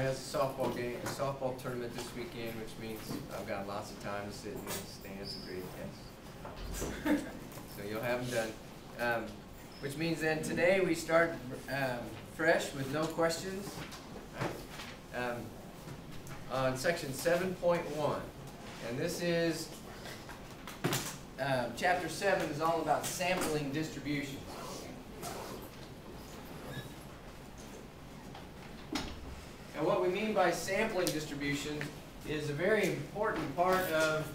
has a softball game, a softball tournament this weekend, which means I've got lots of time to sit in the stands and grade tests. So you'll have them done. Which means then today we start fresh with no questions on section 7.1. And this is, chapter 7 is all about sampling distributions. And what we mean by sampling distributions is a very important part of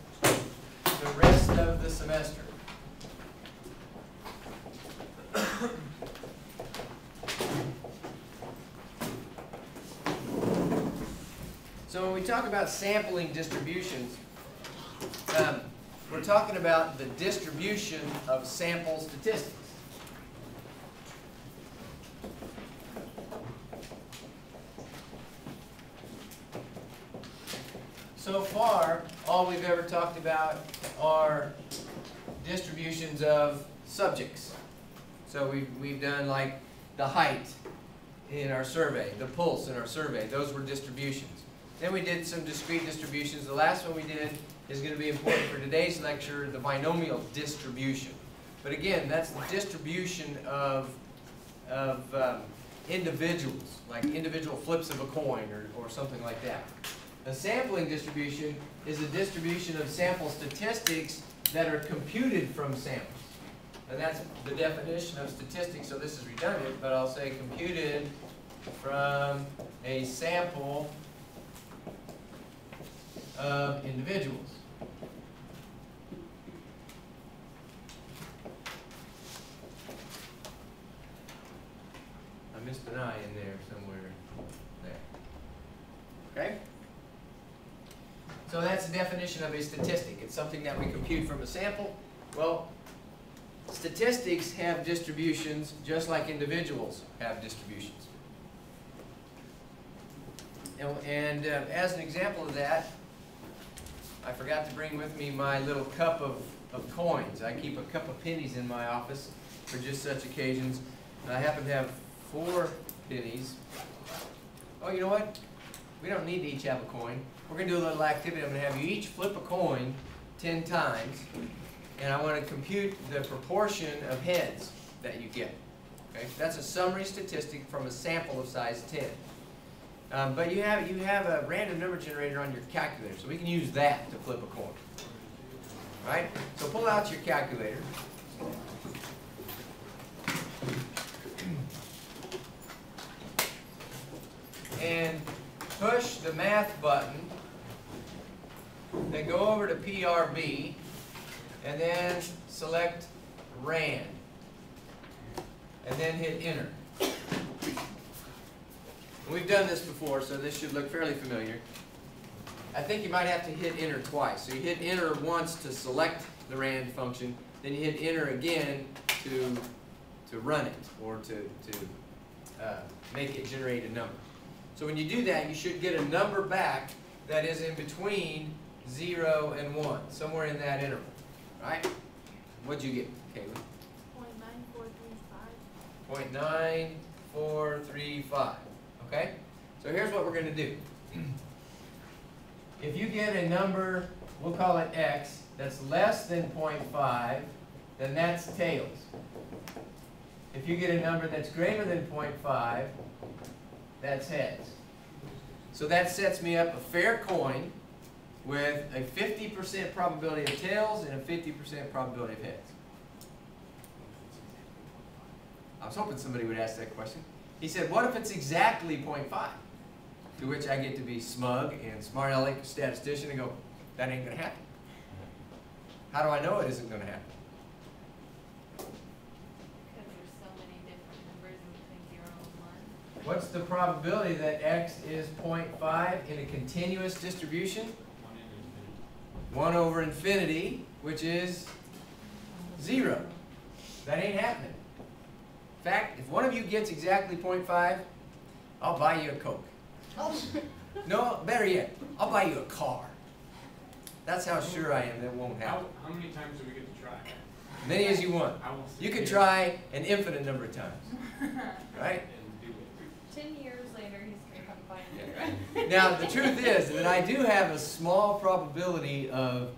the rest of the semester. So when we talk about sampling distributions, we're talking about the distribution of sample statistics. So far, all we've ever talked about are distributions of subjects. So we've done like the height in our survey, the pulse in our survey. Those were distributions. Then we did some discrete distributions. The last one we did is going to be important for today's lecture, the binomial distribution. But again, that's the distribution of individuals, like individual flips of a coin or something like that. A sampling distribution is a distribution of sample statistics that are computed from samples. And that's the definition of statistics, so this is redundant, but I'll say computed from a sample of individuals. I missed an I in there somewhere. There. Okay? So that's the definition of a statistic. It's something that we compute from a sample. Well, statistics have distributions just like individuals have distributions. And as an example of that, I forgot to bring with me my little cup of coins. I keep a cup of pennies in my office for just such occasions. And I happen to have 4 pennies. Oh, you know what? We don't need to each have a coin. We're going to do a little activity. I'm going to have you each flip a coin 10 times. And I want to compute the proportion of heads that you get. Okay? That's a summary statistic from a sample of size 10. But you have a random number generator on your calculator, so we can use that to flip a coin. Right? So pull out your calculator. And push the math button. Then go over to PRB. And then select RAND. And then hit enter. We've done this before, so this should look fairly familiar. I think you might have to hit enter twice. So you hit enter once to select the RAND function, then you hit enter again to run it or to make it generate a number. So when you do that, you should get a number back that is in between 0 and 1, somewhere in that interval. Right? What'd you get, Caitlin? 0.9435. 0.9435. Okay? So here's what we're going to do. If you get a number, we'll call it x, that's less than 0.5, then that's tails. If you get a number that's greater than 0.5, that's heads. So that sets me up a fair coin with a 50% probability of tails and a 50% probability of heads. I was hoping somebody would ask that question. He said, what if it's exactly 0.5? To which I get to be smug and smart aleck statistician and go, that ain't going to happen. How do I know it isn't going to happen? Because there's so many different numbers in between 0 and 1. What's the probability that x is 0.5 in a continuous distribution? 1 over infinity, which is 0. That ain't happening. In fact, if one of you gets exactly 0.5, I'll buy you a Coke. No, better yet, I'll buy you a car. That's how sure I am that won't happen. How many times do we get to try? Many as you want. You can try an infinite number of times. Right? 10 years later, he's going to come find it, right? Now, the truth is that I do have a small probability of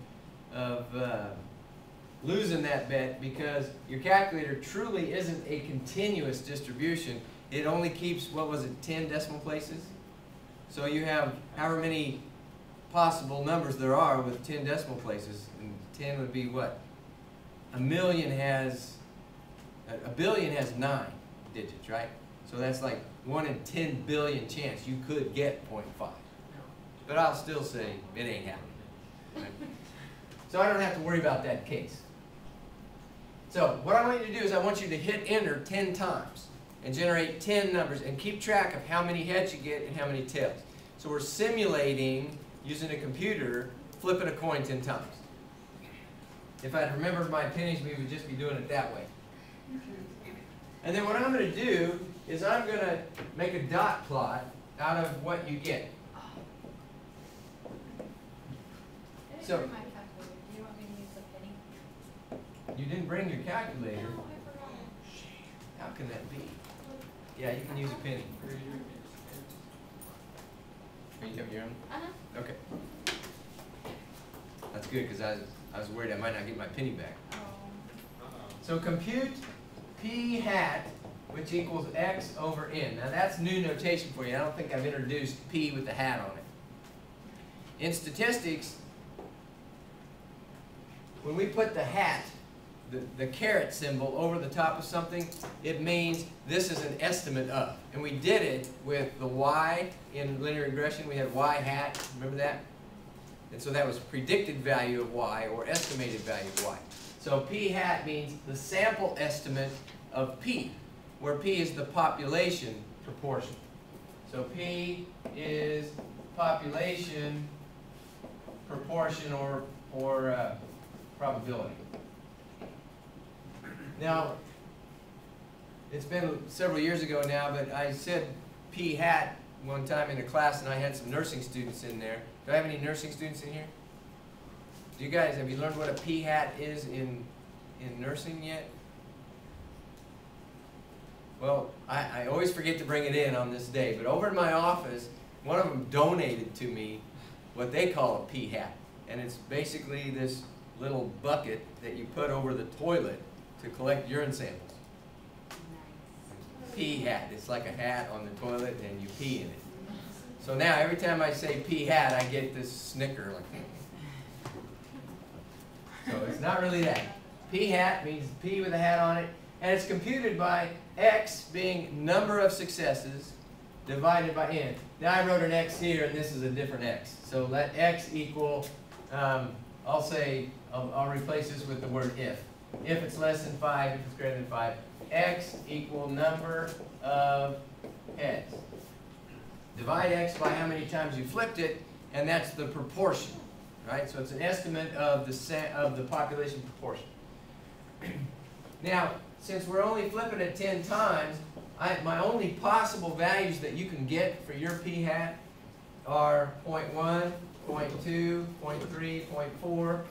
losing that bet because your calculator truly isn't a continuous distribution. It only keeps, what was it, 10 decimal places? So you have however many possible numbers there are with 10 decimal places, and 10 would be what? A billion has 9 digits, right? So that's like 1 in 10 billion chance you could get 0.5. But I'll still say it ain't happening. Right? So I don't have to worry about that case. So what I want you to do is I want you to hit enter 10 times and generate 10 numbers and keep track of how many heads you get and how many tails. So we're simulating, using a computer, flipping a coin 10 times. If I'd remembered my pennies, we would just be doing it that way. And then what I'm going to do is I'm going to make a dot plot out of what you get. I didn't So- bring my calculator. Do you want me to use the penny? You didn't bring your calculator. No, I forgot. How can that be? Yeah, you can use a penny. Are you have your own? Uh-huh. Okay. That's good because I was worried I might not get my penny back. Oh. So compute p hat, which equals x over n. Now that's new notation for you. I don't think I've introduced p with the hat on it. In statistics, when we put the hat, the caret symbol over the top of something, it means this is an estimate of. And we did it with the y in linear regression. We had y hat, remember that? And so that was predicted value of y or estimated value of y. So p hat means the sample estimate of p, where p is the population proportion. So p is population proportion or probability. Now, it's been several years ago now, but I said p hat one time in a class, and I had some nursing students in there. Do I have any nursing students in here? Do you guys, have you learned what a p hat is in nursing yet? Well, I always forget to bring it in on this day, but over in my office, one of them donated to me what they call a p hat. And it's basically this little bucket that you put over the toilet to collect urine samples. P hat. It's like a hat on the toilet and you pee in it. So now every time I say p hat, I get this snicker like. So it's not really that. P hat means p with a hat on it, and it's computed by x being number of successes divided by n. Now I wrote an x here, and this is a different x. So let x equal, I'll replace this with the word if. If it's less than 5, if it's greater than 5, x equal number of heads. Divide x by how many times you flipped it, and that's the proportion, right? So it's an estimate of the population proportion. Now, since we're only flipping it 10 times, my only possible values that you can get for your p hat are 0.1, 0.2, 0.3, 0.4,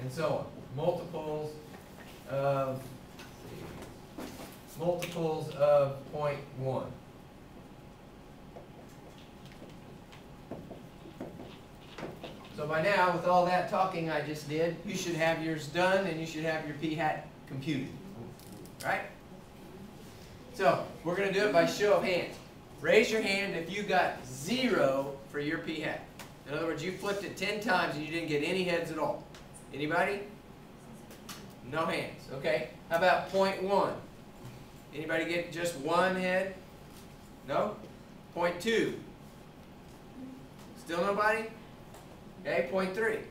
and so on. Multiples of 0.1. So by now, with all that talking I just did, you should have yours done and you should have your p hat computed. Right? So, we're going to do it by show of hands. Raise your hand if you got 0 for your p hat. In other words, you flipped it 10 times and you didn't get any heads at all. Anybody? No hands. Okay. How about 0.1? Anybody get just 1 head? No? 0.2? Still nobody? Okay, 0.3.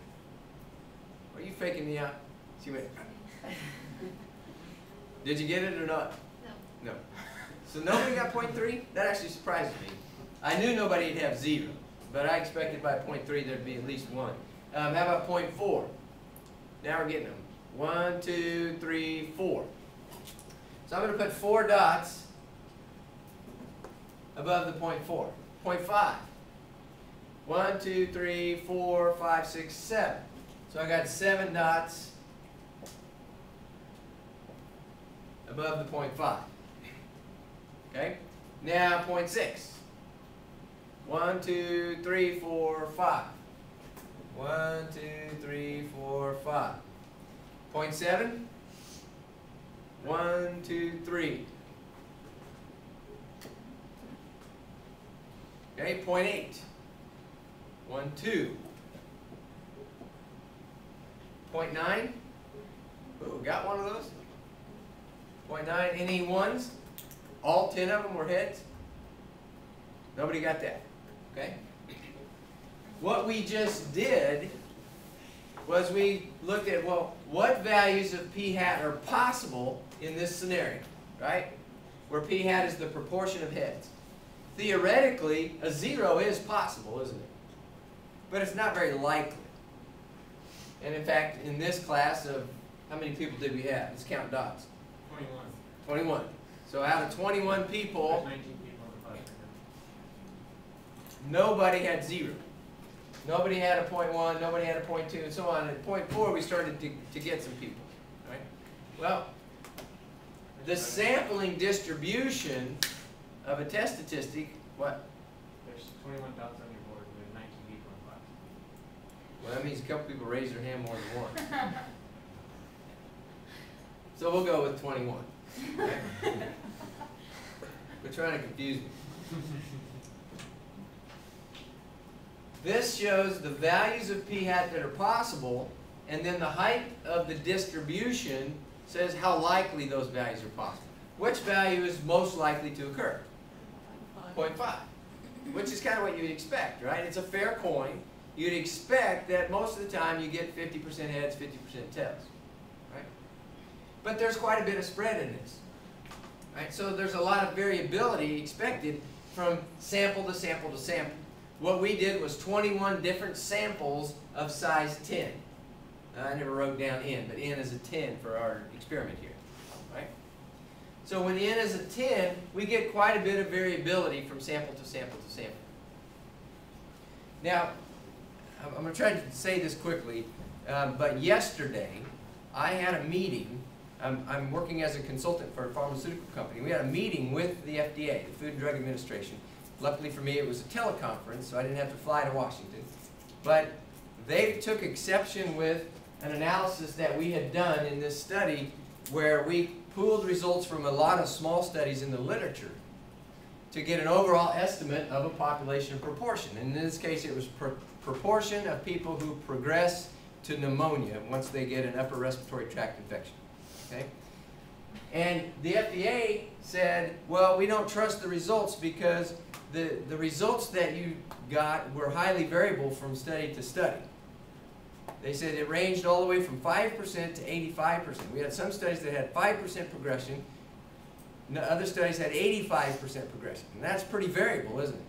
Are you faking me out? See what? Did you get it or not? No. No. So nobody got 0.3? That actually surprises me. I knew nobody'd have 0, but I expected by 0.3 there'd be at least 1. How about 0.4? Now we're getting them. 1, 2, 3, 4. So I'm going to put 4 dots above the 0.4. 0.5. 1, 2, 3, 4, 5, 6, 7. So I got 7 dots above the 0.5. Okay? Now 0.6. 1, 2, 3, 4, 5. 1, 2, 3, 4, 5. 0.7. 1, 2, 3. Okay, 0.8. 1, 2. 0.9. Ooh, got one of those? 0.9. Any ones? All 10 of them were heads? Nobody got that. Okay? What we just did was we looked at, well, what values of p hat are possible in this scenario, right? Where p hat is the proportion of heads. Theoretically, a 0 is possible, isn't it? But it's not very likely. And in fact, in this class of, how many people did we have? Let's count dots. 21. 21. So out of 21 There's people, 19 people in the class right nobody had 0. Nobody had a 0.1, nobody had a 0.2, and so on. At 0.4, we started to get some people. Right? Well, the sampling distribution of a test statistic, what? now. There's 21 dots on your board. There's 19 people in class. Well, that means a couple people raised their hand more than one. So we'll go with 21. Okay? We're trying to confuse me. This shows the values of p hat that are possible, and then the height of the distribution says how likely those values are possible. Which value is most likely to occur? 0.5, which is kind of what you'd expect, right? It's a fair coin. You'd expect that most of the time you get 50% heads, 50% tails, right? But there's quite a bit of spread in this, right? So there's a lot of variability expected from sample to sample to sample. What we did was 21 different samples of size 10. I never wrote down n, but n is a 10 for our experiment here, right? So when n is a 10, we get quite a bit of variability from sample to sample to sample. Now, I'm going to try to say this quickly, but yesterday I had a meeting. I'm working as a consultant for a pharmaceutical company. We had a meeting with the FDA, the Food and Drug Administration. Luckily for me, it was a teleconference, so I didn't have to fly to Washington. But they took exception with an analysis that we had done in this study where we pooled results from a lot of small studies in the literature to get an overall estimate of a population proportion. And in this case, it was proportion of people who progress to pneumonia once they get an upper respiratory tract infection. Okay? And the FDA said, well, we don't trust the results because the results that you got were highly variable from study to study. They said it ranged all the way from 5% to 85%. We had some studies that had 5% progression. Other studies had 85% progression. And that's pretty variable, isn't it?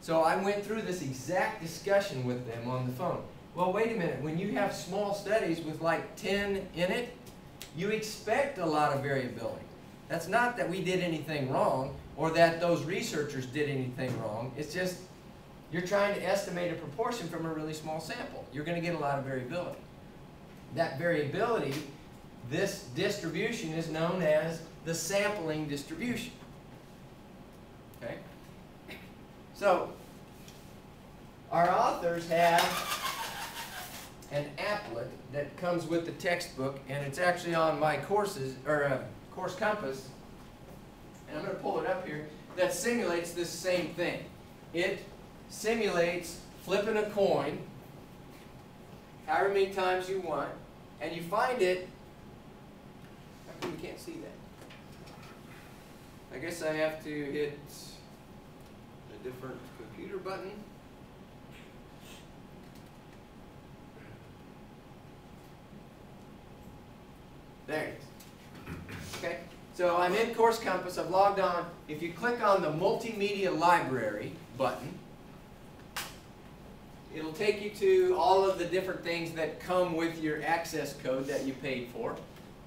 So I went through this exact discussion with them on the phone. Well, wait a minute. When you have small studies with like 10 in it, you expect a lot of variability. That's not that we did anything wrong or that those researchers did anything wrong. It's just you're trying to estimate a proportion from a really small sample. You're going to get a lot of variability. That variability, this distribution is known as the sampling distribution. Okay? So, our authors have an applet that comes with the textbook, and it's actually on my courses, or Course Compass, and I'm going to pull it up here, that simulates this same thing. It simulates flipping a coin however many times you want, and you find it. How come you can't see that? I guess I have to hit a different computer button. There it is. Okay, so I'm in Course Compass. I've logged on. If you click on the Multimedia Library button, it'll take you to all of the different things that come with your access code that you paid for.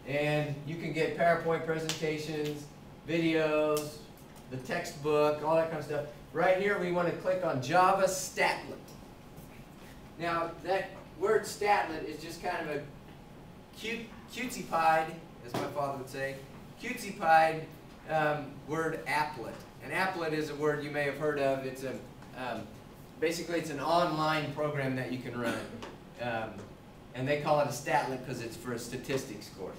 And you can get PowerPoint presentations, videos, the textbook, all that kind of stuff. Right here we want to click on Java Statlet. Now that word statlet is just kind of a cutesy-pied, as my father would say, cutesy-pied word applet. An applet is a word you may have heard of. It's basically it's an online program that you can run. And they call it a StatLink because it's for a statistics course.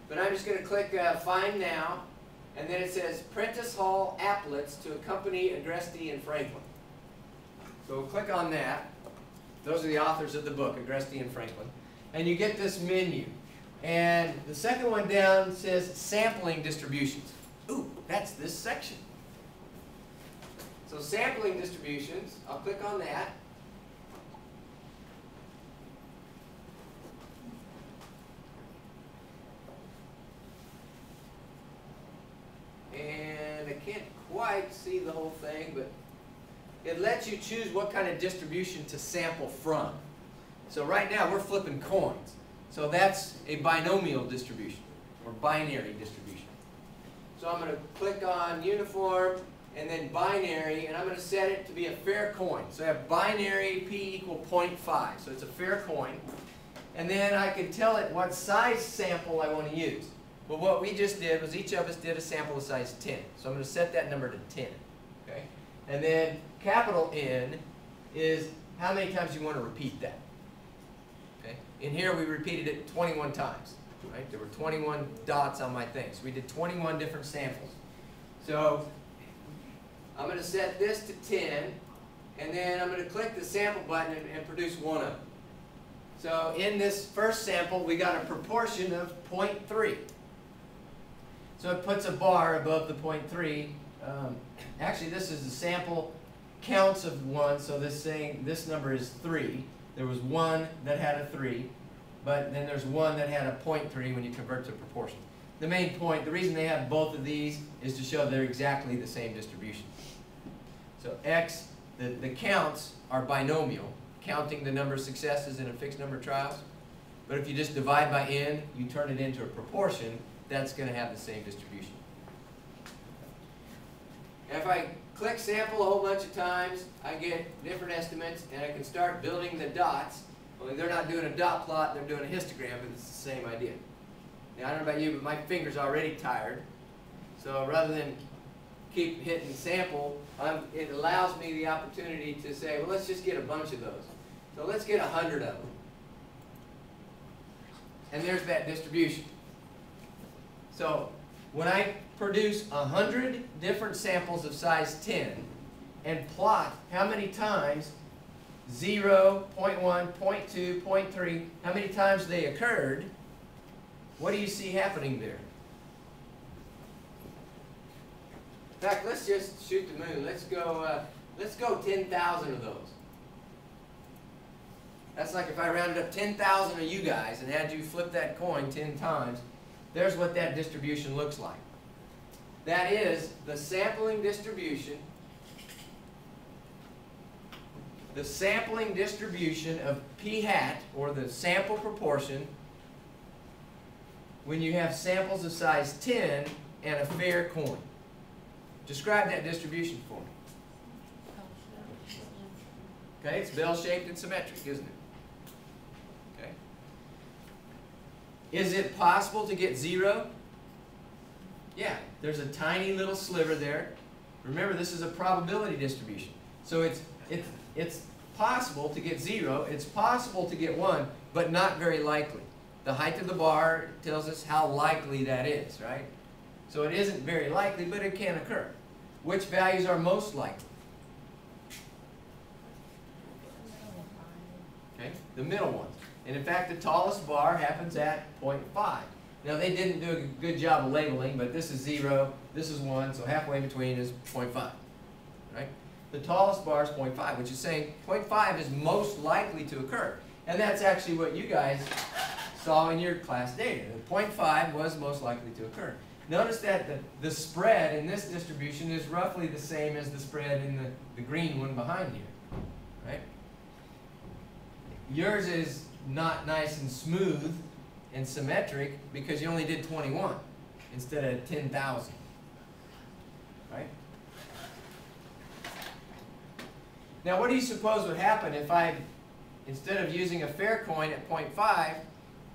But I'm just going to click Find Now, and then it says Prentice Hall Applets to accompany Agresti and Franklin. So we'll click on that. Those are the authors of the book, Agresti and Franklin. And you get this menu. And the second one down says Sampling Distributions. Ooh, that's this section. So Sampling Distributions, I'll click on that. And I can't quite see the whole thing, but it lets you choose what kind of distribution to sample from. So right now we're flipping coins. So that's a binomial distribution, or binary distribution. So I'm going to click on Uniform, and then Binary, and I'm going to set it to be a fair coin. So I have binary P equal 0.5, so it's a fair coin. And then I can tell it what size sample I want to use. Well, what we just did was each of us did a sample of size 10. So I'm going to set that number to 10. Okay? And then capital N is how many times you want to repeat that. Okay? In here we repeated it 21 times. Right? There were 21 dots on my thing. So we did 21 different samples. So I'm going to set this to 10, and then I'm going to click the sample button and produce one of them. So in this first sample we got a proportion of 0.3. So it puts a bar above the 0.3. Actually, this is the sample counts of 1, so this number is 3. There was one that had a 3, but then there's one that had a 0.3 when you convert to proportion. The main point, the reason they have both of these is to show they're exactly the same distribution. So X, the counts are binomial, counting the number of successes in a fixed number of trials. But if you just divide by N, you turn it into a proportion, that's going to have the same distribution. And if I click sample a whole bunch of times, I get different estimates, and I can start building the dots. Only they're not doing a dot plot, they're doing a histogram, but it's the same idea. Now, I don't know about you, but my finger's already tired. So rather than keep hitting sample, it allows me the opportunity to say, well, let's just get a bunch of those. So let's get 100 of them. And there's that distribution. So when I produce 100 different samples of size 10 and plot how many times 0, 0.1, 0.2, 0.3, how many times they occurred, what do you see happening there? In fact, let's just shoot the moon. Let's go 10,000 of those. That's like if I rounded up 10,000 of you guys and had you flip that coin 10 times. There's what that distribution looks like. That is the sampling distribution. The sampling distribution of P hat, or the sample proportion, when you have samples of size 10 and a fair coin. Describe that distribution for me. Okay, it's bell-shaped and symmetric, isn't it? Okay. Is it possible to get 0? Yeah, there's a tiny little sliver there. Remember, this is a probability distribution. So it's possible to get 0, it's possible to get 1, but not very likely. The height of the bar tells us how likely that is, right? So it isn't very likely, but it can occur. Which values are most likely? Okay, the middle ones. And in fact, the tallest bar happens at 0.5. Now, they didn't do a good job of labeling, but this is 0, this is 1, so halfway in between is 0.5. Right? The tallest bar is 0.5, which is saying 0.5 is most likely to occur. And that's actually what you guys saw in your class data. The 0.5 was most likely to occur. Notice that the spread in this distribution is roughly the same as the spread in the green one behind here. Right? Yours is not nice and smooth and symmetric because you only did 21 instead of 10,000. Right? Now, what do you suppose would happen if instead of using a fair coin at 0.5,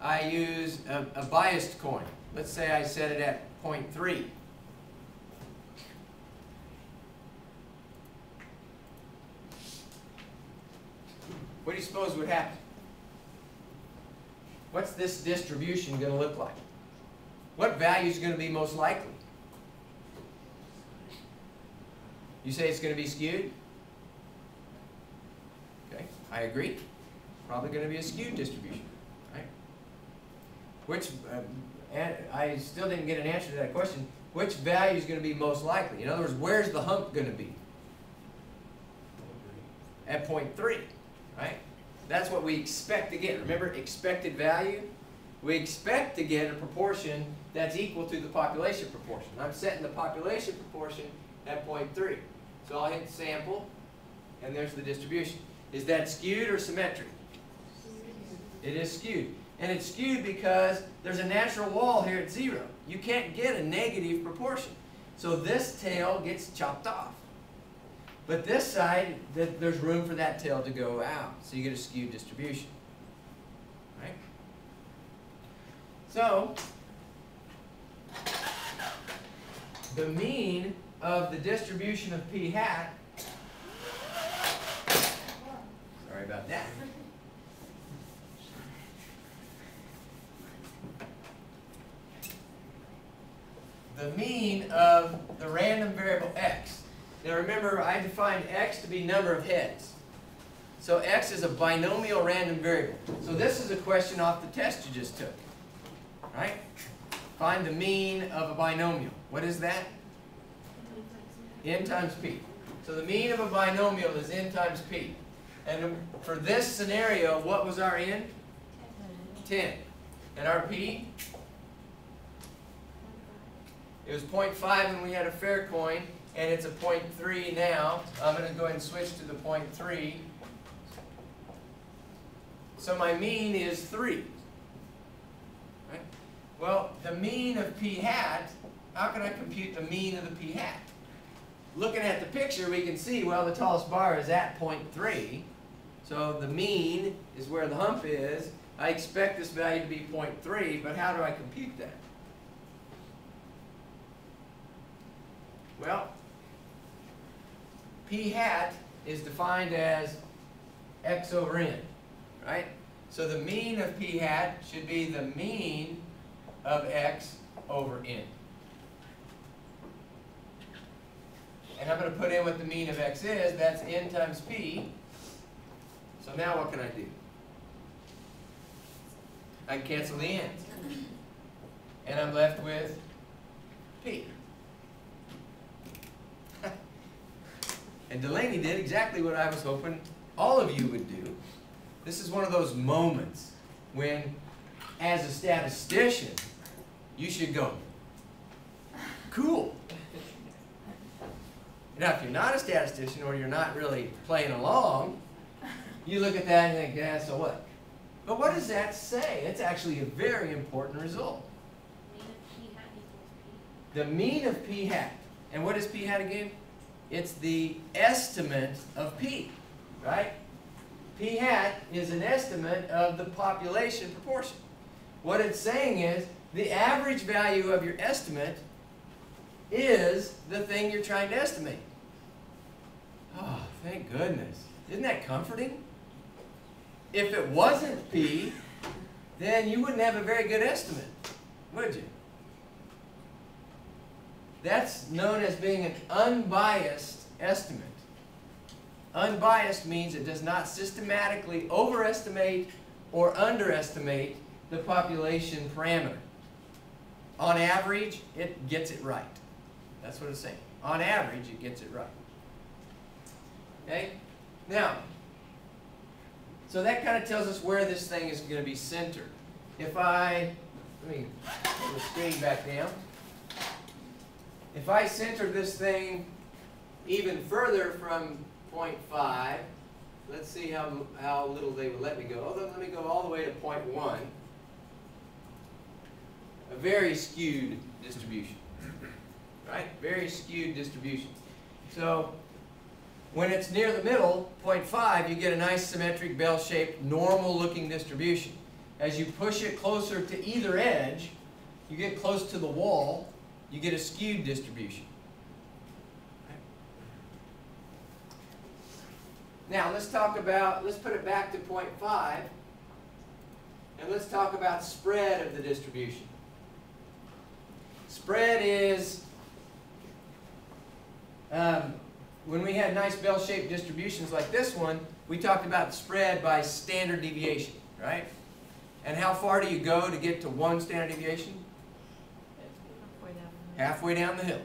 I use a biased coin? Let's say I set it at 0.3. what do you suppose would happen? What's this distribution going to look like? What value is going to be most likely? You say it's going to be skewed? Okay, I agree. Probably going to be a skewed distribution, right? Which, I still didn't get an answer to that question. Which value is going to be most likely? In other words, where's the hump going to be? At 0.3, right? That's what we expect to get. Remember, expected value? We expect to get a proportion that's equal to the population proportion. I'm setting the population proportion at 0.3. So I'll hit sample, and there's the distribution. Is that skewed or symmetric? It is skewed. And it's skewed because there's a natural wall here at 0. You can't get a negative proportion. So this tail gets chopped off. But this side, there's room for that tail to go out. So you get a skewed distribution. Right? So, the mean of the distribution of p hat, sorry about that, the mean of the random variable x. Now remember, I defined x to be number of heads. So x is a binomial random variable. So this is a question off the test you just took. Right? Find the mean of a binomial. What is that? N times p. So the mean of a binomial is n times p. And for this scenario, what was our n? 10. And our p? It was 0.5 when we had a fair coin, and it's a 0.3 now. I'm going to go ahead and switch to the 0.3. So my mean is 3. Right? Well, the mean of p hat, how can I compute the mean of the p hat? Looking at the picture, we can see, well, the tallest bar is at 0.3. So the mean is where the hump is. I expect this value to be 0.3, but how do I compute that? Well, p hat is defined as x over n, right? So the mean of p hat should be the mean of x over n. And I'm going to put in what the mean of x is. That's n times p. So now what can I do? I can cancel the n's. And I'm left with p. And Delaney did exactly what I was hoping all of you would do. This is one of those moments when, as a statistician, you should go, cool. Now, if you're not a statistician or you're not really playing along, you look at that and think, yeah, so what? But what does that say? It's actually a very important result. Mean of p hat equals p. The mean of p hat. And what is p hat again? It's the estimate of p, right? P hat is an estimate of the population proportion. What it's saying is the average value of your estimate is the thing you're trying to estimate. Oh, thank goodness. Isn't that comforting? If it wasn't p, then you wouldn't have a very good estimate, would you? That's known as being an unbiased estimate. Unbiased means it does not systematically overestimate or underestimate the population parameter. On average, it gets it right. That's what it's saying. On average, it gets it right. Okay? Now, so that kind of tells us where this thing is going to be centered. If let me put the screen back down. If I center this thing even further from 0.5, let's see how little they would let me go. Let me go all the way to 0.1. A very skewed distribution. Right? Very skewed distribution. So when it's near the middle, 0.5, you get a nice symmetric bell-shaped, normal-looking distribution. As you push it closer to either edge, you get close to the wall, you get a skewed distribution. Now let's put it back to 0.5, and let's talk about spread of the distribution. Spread is, when we had nice bell-shaped distributions like this one, we talked about spread by standard deviation, right? And how far do you go to get to one standard deviation? Halfway down the hill,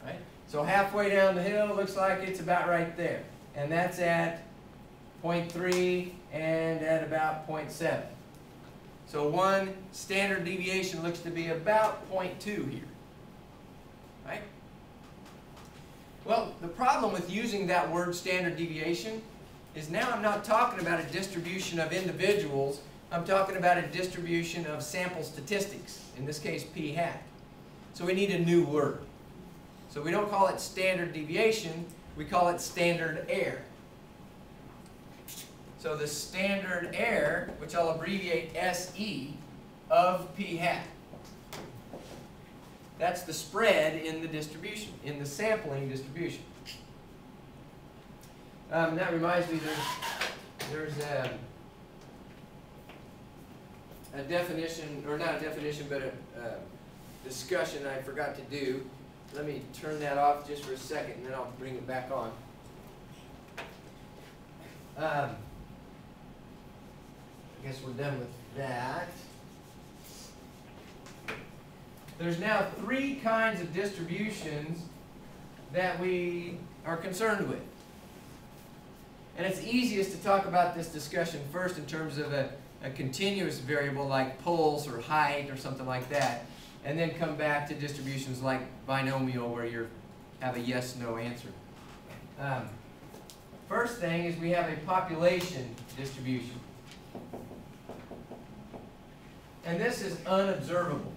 right? So halfway down the hill looks like it's about right there. And that's at 0.3 and at about 0.7. So one standard deviation looks to be about 0.2 here, right? Well, the problem with using that word standard deviation is now I'm not talking about a distribution of individuals, I'm talking about a distribution of sample statistics, in this case p hat. So we need a new word. So we don't call it standard deviation, we call it standard error. So the standard error, which I'll abbreviate SE, of p hat. That's the spread in the distribution, in the sampling distribution. That reminds me, there's a definition, or not a definition, but a discussion I forgot to do. Let me turn that off just for a second, and then I'll bring it back on. I guess we're done with that. There's now 3 kinds of distributions that we are concerned with. And it's easiest to talk about this discussion first in terms of a continuous variable like pulse or height or something like that, and then come back to distributions like binomial where you have a yes-no answer. First thing is we have a population distribution. And this is unobservable.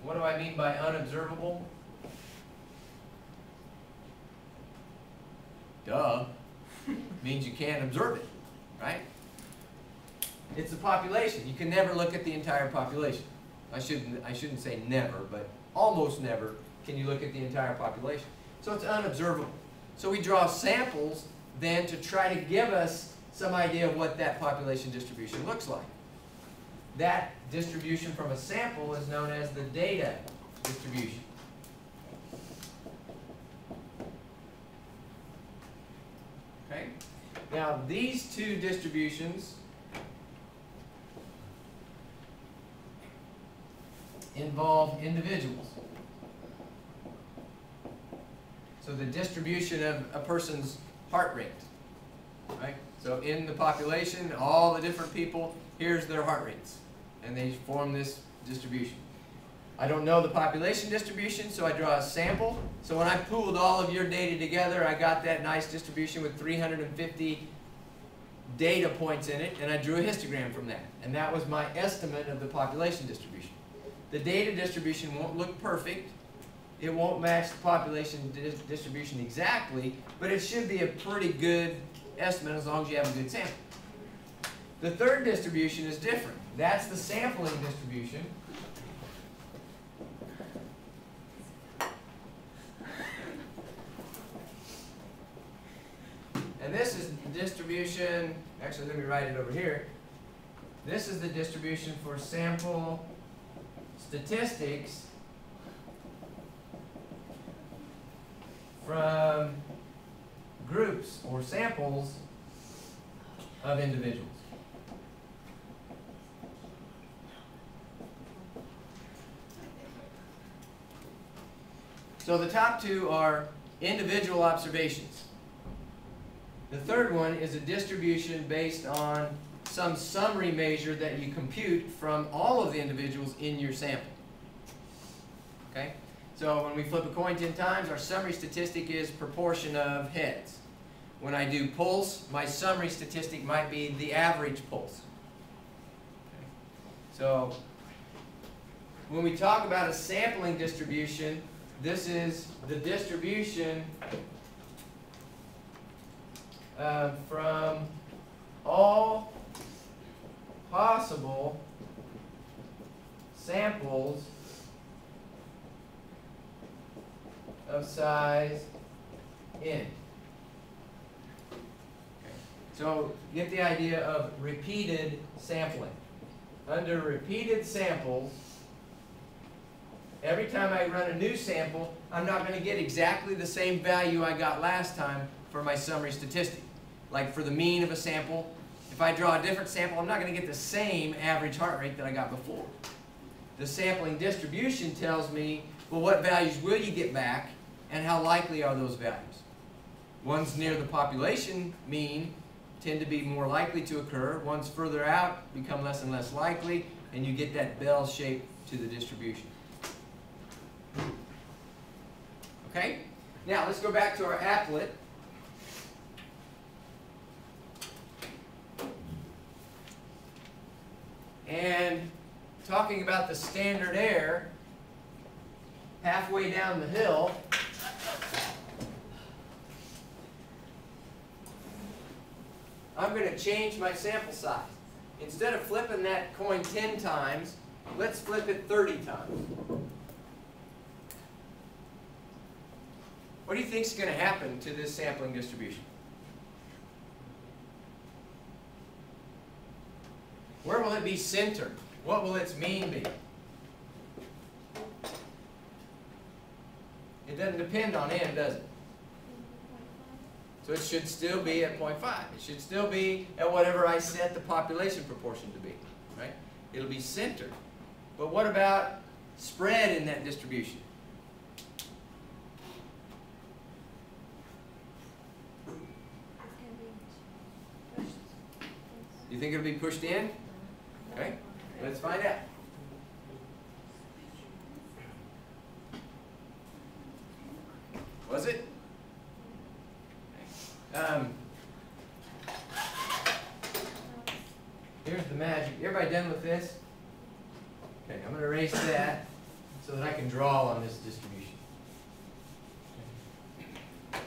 What do I mean by unobservable? Duh. Means you can't observe it, right? It's a population. You can never look at the entire population. I shouldn't say never, but almost never can you look at the entire population. So it's unobservable. So we draw samples then to try to give us some idea of what that population distribution looks like. That distribution from a sample is known as the data distribution. Okay? Now these two distributions involve individuals. So the distribution of a person's heart rate, right? So in the population, all the different people, here's their heart rates, and they form this distribution. I don't know the population distribution, so I draw a sample. So when I pooled all of your data together, I got that nice distribution with 350 data points in it, and I drew a histogram from that. And that was my estimate of the population distribution. The data distribution won't look perfect. It won't match the population distribution exactly, but it should be a pretty good estimate as long as you have a good sample. The third distribution is different. That's the sampling distribution. And this is the distribution, actually let me write it over here. This is the distribution for sample statistics from groups or samples of individuals. So the top two are individual observations. The third one is a distribution based on some summary measure that you compute from all of the individuals in your sample. Okay? So when we flip a coin 10 times, our summary statistic is proportion of heads. When I do pulse, my summary statistic might be the average pulse. Okay? So when we talk about a sampling distribution, this is the distribution from all possible samples of size n. So get the idea of repeated sampling. Under repeated samples, every time I run a new sample, I'm not going to get exactly the same value I got last time for my summary statistic. Like for the mean of a sample, if I draw a different sample, I'm not going to get the same average heart rate that I got before. The sampling distribution tells me, well, what values will you get back, and how likely are those values? Ones near the population mean tend to be more likely to occur. Ones further out become less and less likely, and you get that bell shape to the distribution. Okay? Now, let's go back to our applet. And talking about the standard error, halfway down the hill, I'm going to change my sample size. Instead of flipping that coin 10 times, let's flip it 30 times. What do you think is going to happen to this sampling distribution? Where will it be centered? What will its mean be? It doesn't depend on n, does it? So it should still be at 0.5. It should still be at whatever I set the population proportion to be, right? It'll be centered. But what about spread in that distribution? You think it'll be pushed in? Okay, let's find out. Was it? Here's the magic. Everybody done with this? Okay, I'm going to erase that so that I can draw on this distribution.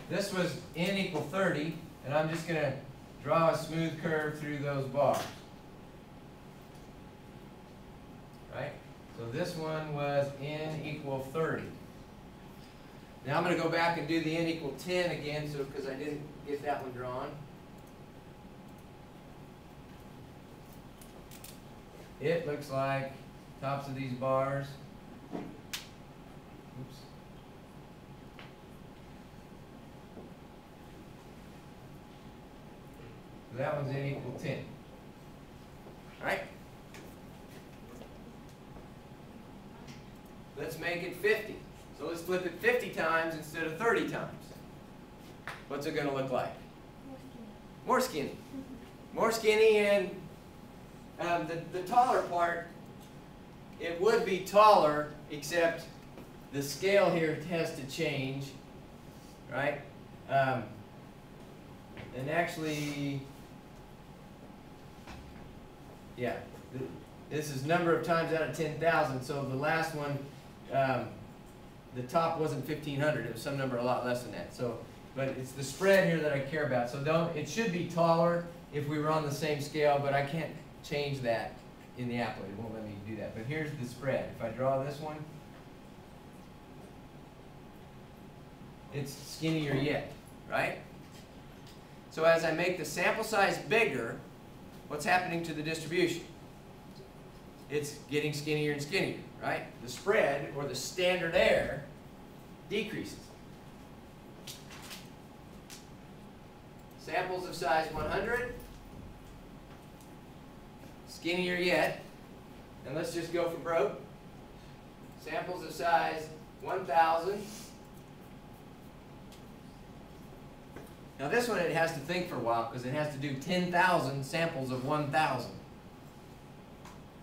This was n equal 30, and I'm just going to draw a smooth curve through those bars. Right? So this one was n equal 30. Now I'm going to go back and do the n equal 10 again, so because I didn't get that one drawn. It looks like tops of these bars. Oops. So that one's n equal 10. All right? Let's make it 50. So let's flip it 50 times instead of 30 times. What's it going to look like? More skinny. More skinny, and the taller part, it would be taller, except the scale here has to change, right? And actually, yeah, this is number of times out of 10,000, so the last one, the top wasn't 1,500, it was some number a lot less than that. So, but it's the spread here that I care about. So it should be taller if we were on the same scale, but I can't change that in the applet. It won't let me do that. But here's the spread. If I draw this one, it's skinnier yet, right? So as I make the sample size bigger, what's happening to the distribution? It's getting skinnier and skinnier, right? The spread, or the standard error, decreases. Samples of size 100, skinnier yet, and let's just go for broke. Samples of size 1,000. Now this one, it has to think for a while because it has to do 10,000 samples of 1,000.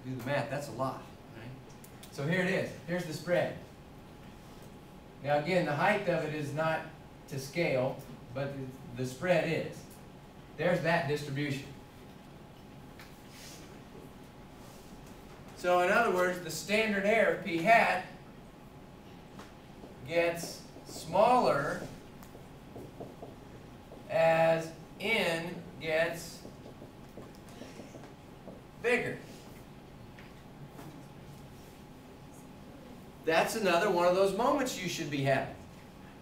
Do the math, that's a lot, right? So here it is. Here's the spread. Now again, the height of it is not to scale, but the spread is. There's that distribution. So in other words, the standard error, p hat, gets smaller as n gets bigger. That's another one of those moments you should be having.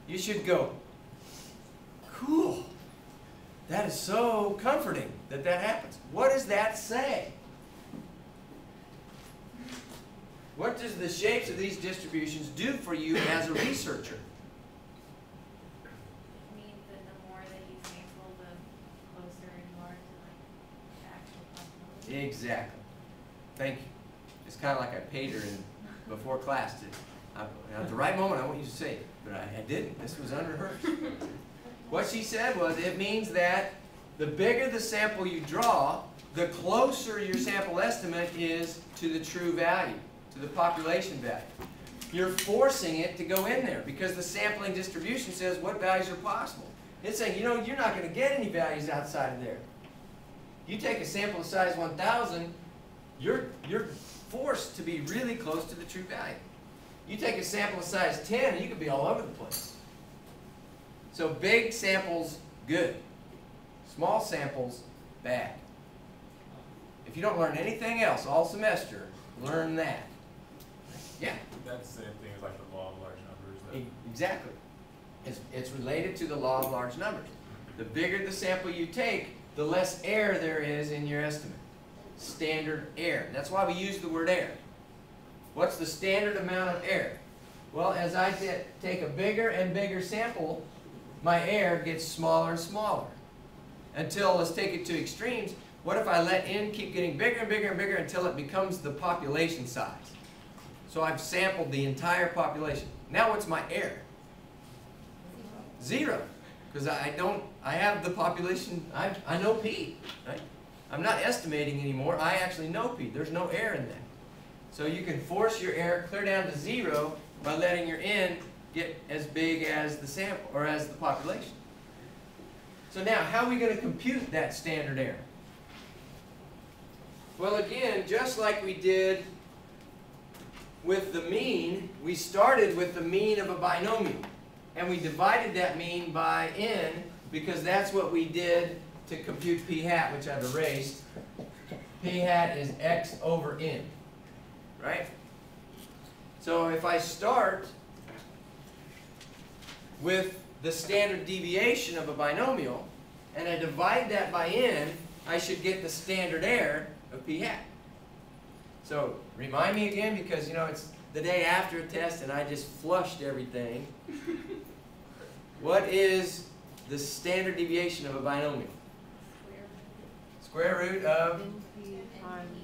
You should go, cool, That is so comforting that that happens. What does that say? What does the shapes of these distributions do for you as a researcher? It means that the more that you sample, the closer you are to like the actual possibility. Exactly. Thank you. It's kind of like I paid her before class. At the right moment, I want you to say it, but I didn't. This was unrehearsed. What she said was, it means that the bigger the sample you draw, the closer your sample estimate is to the true value, to the population value. You're forcing it to go in there because the sampling distribution says what values are possible. It's saying, you know, you're not going to get any values outside of there. You take a sample of size 1,000, you're forced to be really close to the true value. You take a sample of size 10 and you could be all over the place. So big samples, good. Small samples, bad. If you don't learn anything else all semester, learn that. Yeah? That's the same thing as like the law of large numbers. Exactly. It's related to the law of large numbers. The bigger the sample you take, the less error there is in your estimate. Standard error. That's why we use the word error. What's the standard amount of error? Well, as I take a bigger and bigger sample, my error gets smaller and smaller. Until, let's take it to extremes, what if I let n keep getting bigger and bigger and bigger until it becomes the population size? So I've sampled the entire population. Now what's my error? 0. Because I have the population, I know P, right? I'm not estimating anymore, I actually know P. There's no error in that. So you can force your error clear down to 0 by letting your n get as big as the sample, or as the population. So now, how are we going to compute that standard error? Well, again, just like we did with the mean, we started with the mean of a binomial. And we divided that mean by n, because that's what we did to compute p hat, which I've erased. P hat is x over n, right? So if I start with the standard deviation of a binomial, and I divide that by n, I should get the standard error of p hat. So remind me again, because you know it's the day after a test and I just flushed everything. What is the standard deviation of a binomial? Square root of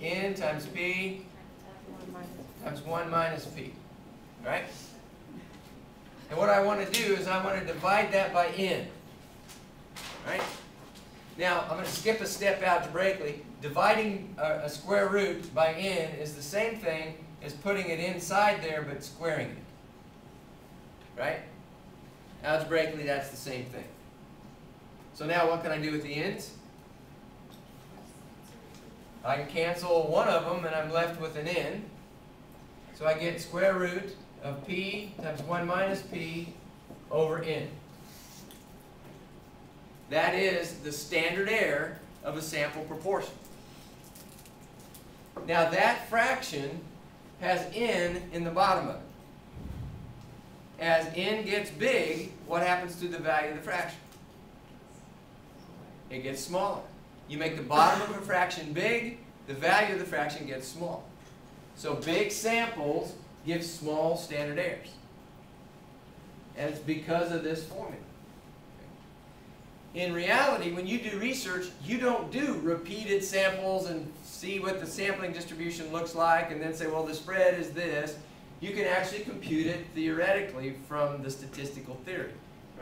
n times p times 1 minus p, right? And what I want to do is I want to divide that by n, right? Now, I'm going to skip a step algebraically. Dividing a square root by n is the same thing as putting it inside there but squaring it, right? Algebraically, that's the same thing. So now what can I do with the n's? I can cancel one of them and I'm left with an n. So I get square root of p times 1 minus p over n. That is the standard error of a sample proportion. Now that fraction has n in the bottom of it. As n gets big, what happens to the value of the fraction? It gets smaller. You make the bottom of a fraction big, the value of the fraction gets small. So big samples give small standard errors. And it's because of this formula. In reality, when you do research, you don't do repeated samples and see what the sampling distribution looks like and then say, well, the spread is this. You can actually compute it theoretically from the statistical theory,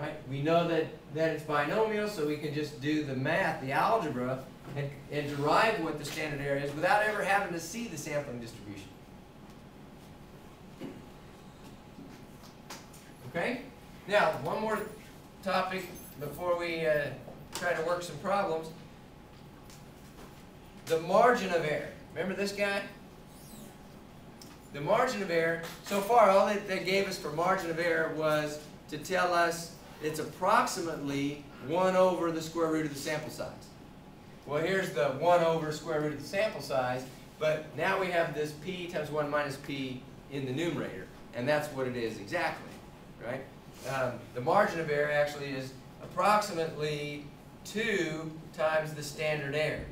right? We know that it's binomial, so we can just do the math, the algebra, and derive what the standard error is without ever having to see the sampling distribution. Okay? Now, one more topic before we try to work some problems. The margin of error. Remember this guy? The margin of error, so far all that they gave us for margin of error was to tell us it's approximately 1 over the square root of the sample size. Well, here's the 1 over square root of the sample size, but now we have this p times 1 minus p in the numerator, and that's what it is exactly, right? The margin of error actually is approximately 2 times the standard error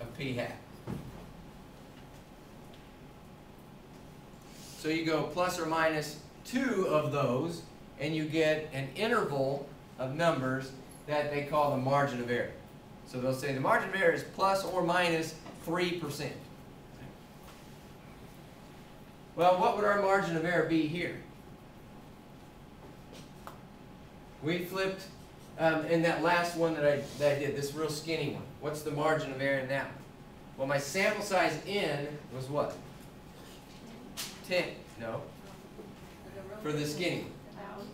of p hat. So you go plus or minus 2 of those, and you get an interval of numbers that they call the margin of error. So they'll say the margin of error is plus or minus 3%. Well, what would our margin of error be here? We flipped in that last one that I did, this real skinny one. What's the margin of error in that one? Well, my sample size n was what? 10. No. For the skinny one.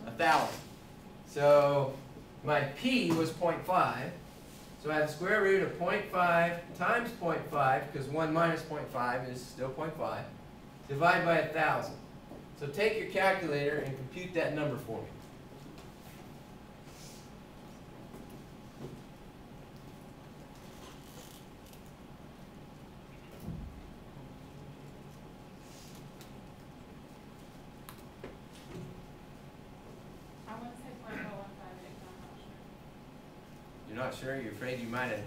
1,000. So my p was 0.5. So I have the square root of 0.5 times 0.5, because 1 minus 0.5 is still 0.5, divide by 1,000. So take your calculator and compute that number for me. I want to say 0.0158, I'm not sure. You're not sure? You're afraid you might have.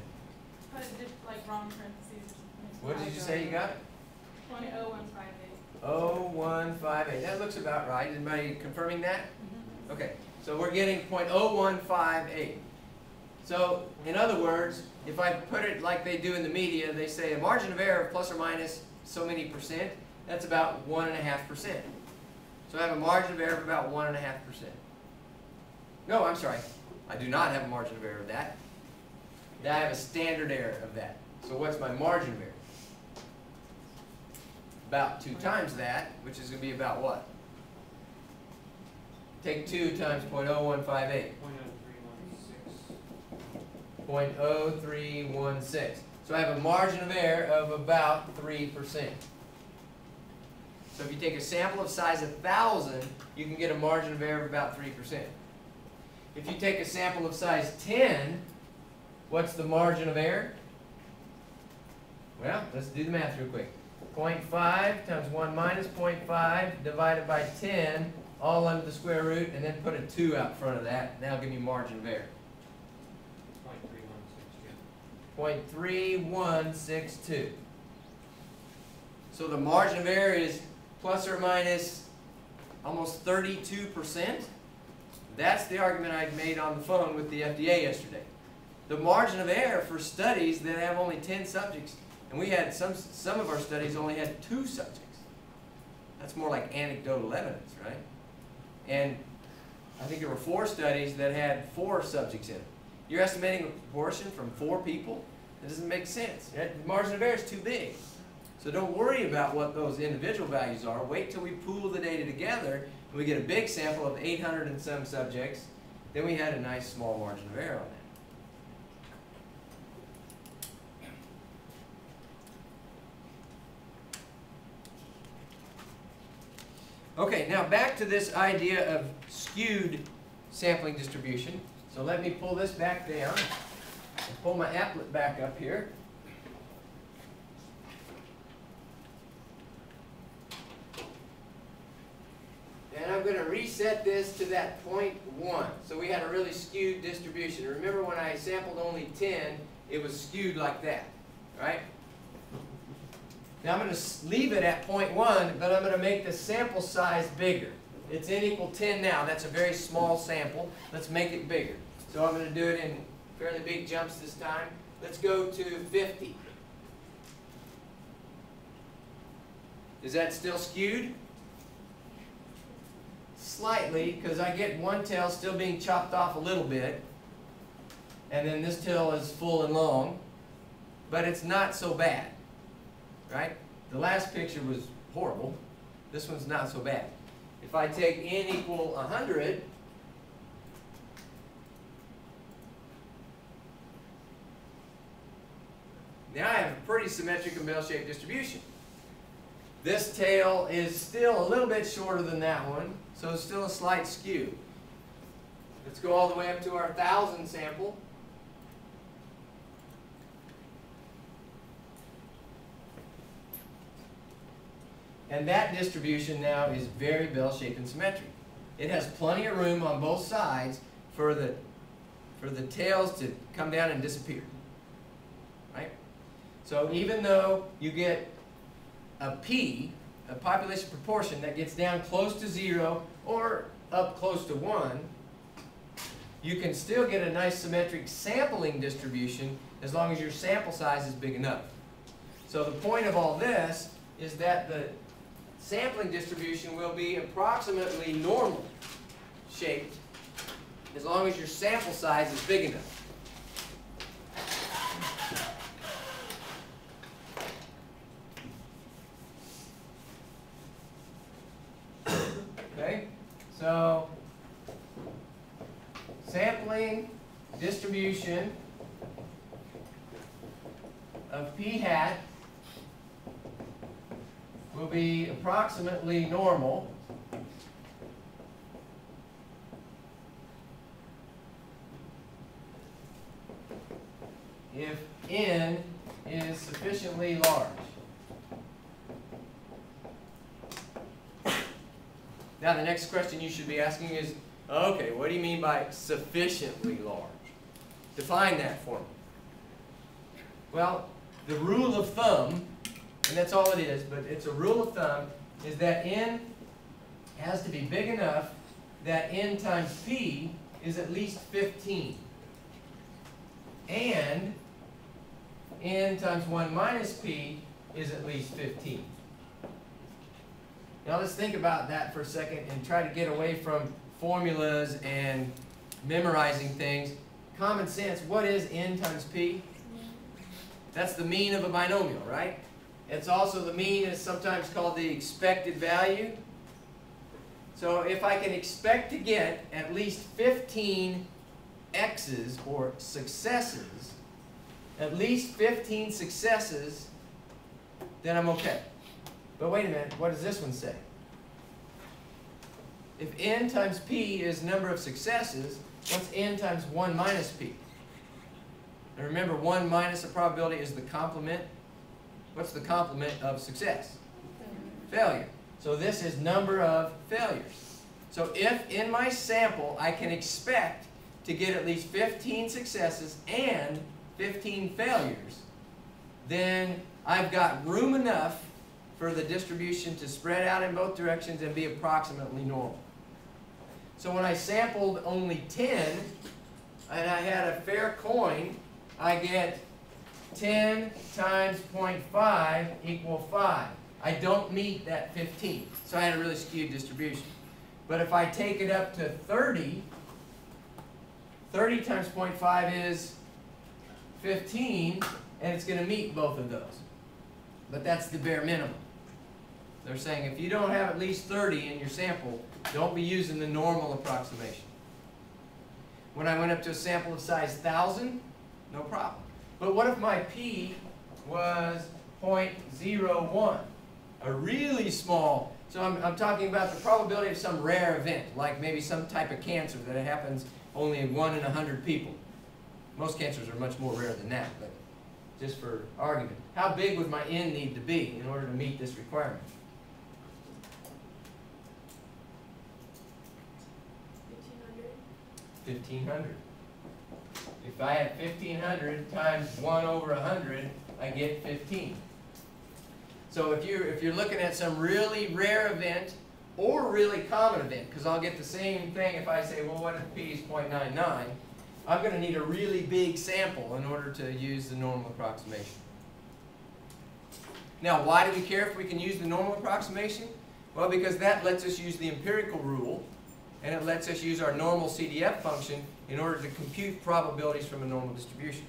But it did like wrong parentheses. What did you say you got? 0.0158. 0.0158. That looks about right. Anybody confirming that? Okay. So we're getting 0.0158. So in other words, if I put it like they do in the media, they say a margin of error of plus or minus so many percent. That's about 1.5%. So I have a margin of error of about 1.5%. No, I'm sorry. I do not have a margin of error of that. I have a standard error of that. So what's my margin of error? About 2 times that, which is going to be about what? Take 2 times 0.0158. 0.0316. So I have a margin of error of about 3%. So if you take a sample of size 1,000, you can get a margin of error of about 3%. If you take a sample of size 10, what's the margin of error? Well, let's do the math real quick. 0.5 times 1 minus 0.5 divided by 10, all under the square root, and then put a 2 out front of that, and that'll give you margin of error. 0.3162. So the margin of error is plus or minus almost 32%. That's the argument I made on the phone with the FDA yesterday. The margin of error for studies that have only 10 subjects, and we had some of our studies only had 2 subjects. That's more like anecdotal evidence, right? And I think there were 4 studies that had 4 subjects in it. You're estimating a proportion from 4 people? That doesn't make sense. The margin of error is too big. So don't worry about what those individual values are. Wait till we pool the data together and we get a big sample of 800 and some subjects. Then we had a nice small margin of error on that. Okay, now back to this idea of skewed sampling distribution. So let me pull this back down and pull my applet back up here. And I'm going to reset this to that 0.1. So we had a really skewed distribution. Remember when I sampled only 10, it was skewed like that, right? Now I'm going to leave it at 0.1, but I'm going to make the sample size bigger. It's n equal 10 now. That's a very small sample. Let's make it bigger. So I'm going to do it in fairly big jumps this time. Let's go to 50. Is that still skewed? Slightly, because I get one tail still being chopped off a little bit. And then this tail is full and long. But it's not so bad. Right? The last picture was horrible. This one's not so bad. If I take n equal 100, now I have a pretty symmetric and bell-shaped distribution. This tail is still a little bit shorter than that one, so it's still a slight skew. Let's go all the way up to our 1,000 sample. And that distribution now is very bell-shaped and symmetric. It has plenty of room on both sides for the for the tails to come down and disappear. Right? So even though you get a P, a population proportion that gets down close to 0 or up close to 1, you can still get a nice symmetric sampling distribution as long as your sample size is big enough. So the point of all this is that the sampling distribution will be approximately normal shaped as long as your sample size is big enough. Okay, so sampling distribution of p hat will be approximately normal if n is sufficiently large. Now the next question you should be asking is, okay, what do you mean by sufficiently large? Define that for me. Well, the rule of thumb, and that's all it is, but it's a rule of thumb, is that n has to be big enough that n times p is at least 15. And n times 1 minus p is at least 15. Now let's think about that for a second and try to get away from formulas and memorizing things. Common sense, what is n times p? That's the mean of a binomial, right? It's also the mean is sometimes called the expected value. So if I can expect to get at least 15 x's or successes, at least 15 successes, then I'm okay. But wait a minute, what does this one say? If n times p is number of successes, what's n times 1 minus p? And remember, 1 minus a probability is the complement. What's the complement of success? Failure. So this is number of failures. So if in my sample I can expect to get at least 15 successes and 15 failures, then I've got room enough for the distribution to spread out in both directions and be approximately normal. So when I sampled only 10 and I had a fair coin, I get 10 times 0.5 equal 5. I don't meet that 15. So I had a really skewed distribution. But if I take it up to 30, 30 times 0.5 is 15, and it's going to meet both of those. But that's the bare minimum. They're saying if you don't have at least 30 in your sample, don't be using the normal approximation. When I went up to a sample of size 1,000, no problem. But what if my p was 0.01? A really small, so I'm talking about the probability of some rare event, like maybe some type of cancer that happens only in 1 in 100 people. Most cancers are much more rare than that, but just for argument. How big would my n need to be in order to meet this requirement? 1,500. If I have 1,500 times 1 over 100, I get 15. So if you're looking at some really rare event or really common event, because I'll get the same thing if I say, well, what if p is 0.99? I'm going to need a really big sample in order to use the normal approximation. Now, why do we care if we can use the normal approximation? Well, because that lets us use the empirical rule, and it lets us use our normal CDF function in order to compute probabilities from a normal distribution.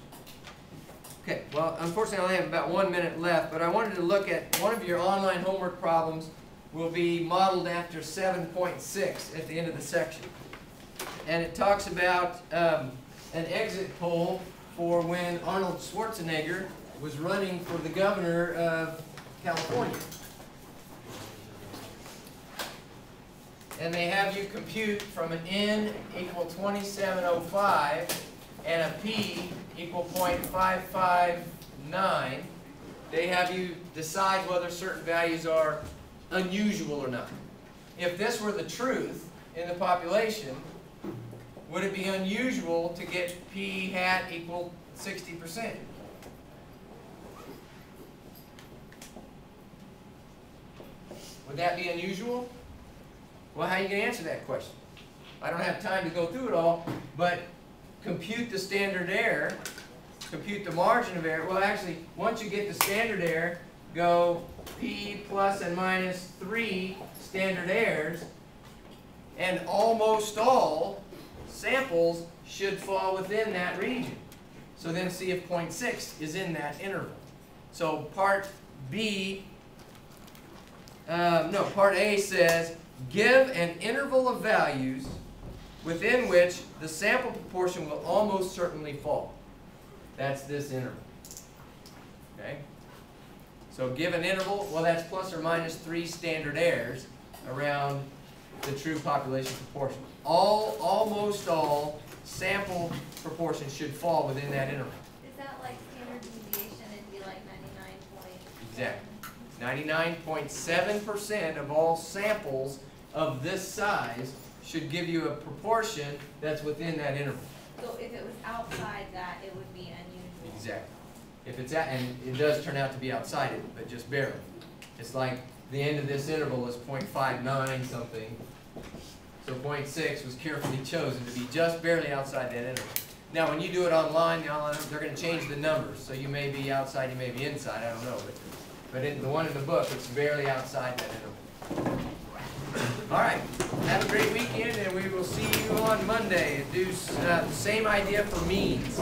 Okay, well, unfortunately I only have about 1 minute left, but I wanted to look at one of your online homework problems will be modeled after 7.6 at the end of the section. And it talks about an exit poll for when Arnold Schwarzenegger was running for the governor of California. And they have you compute from an n equal 2705 and a p equal 0.559. They have you decide whether certain values are unusual or not. If this were the truth in the population, would it be unusual to get p hat equal 60%? Would that be unusual? Well, how are you going to answer that question? I don't have time to go through it all, but compute the standard error, compute the margin of error. Well, actually, once you get the standard error, go p plus and minus 3 standard errors, and almost all samples should fall within that region. So then see if 0.6 is in that interval. So part B, part A says, give an interval of values within which the sample proportion will almost certainly fall. That's this interval. Okay? So give an interval, well, that's plus or minus 3 standard errors around the true population proportion. Almost all sample proportions should fall within that interval. Is that like standard deviation? It'd be like 99 point. Exactly. 99.7% of all samples of this size should give you a proportion that's within that interval. So if it was outside that, it would be unusual. Exactly. If it's at, and it does turn out to be outside it, but just barely. It's like the end of this interval is 0.59 something. So 0.6 was carefully chosen to be just barely outside that interval. Now, when you do it online, they're going to change the numbers. So you may be outside, you may be inside. I don't know. But in the one in the book, it's barely outside that interval. All right. Have a great weekend, and we will see you on Monday. Do the same idea for means.